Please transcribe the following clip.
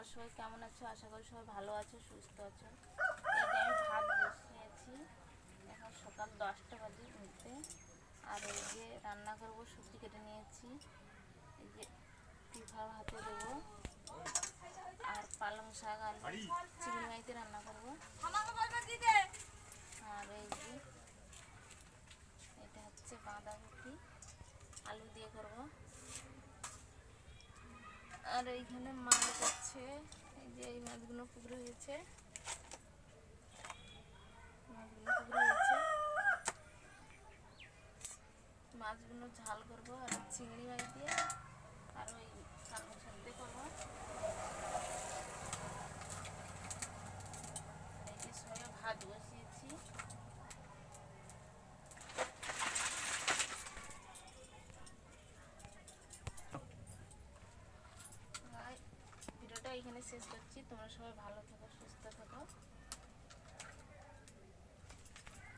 তোমরা সবাই কেমন আছো? আশা করি সবাই ভালো আছো, সুস্থ আছো। এই যে আমি ভাত বসিয়েছি, এখন সকাল 10টা বাজে ঘুরতে। আর এই যে রান্না করবো, সবজি কেটে নিয়েছি। এই যে পিঠা ভাতে দেবো, আর পালং শাক আলু চিংড়ি মাছ দিয়ে রান্না করবো। আর এই যে এটা হচ্ছে বাঁধাকপি আলু দিয়ে করবো। আর এইখানে মাছ আছে, এই যে এই মাছগুলো পুকুরে হয়েছে, মাছগুলো ঝাল করবো আর চিংড়ি মাছ দিয়ে, আর ওই পালং শাক দিয়ে করবো। এই যে সঙ্গে ভাত বসিয়েছি। ভিডিওটা এখানে শেষ করছি। তোমরা সবাই ভালো থেকো, সুস্থ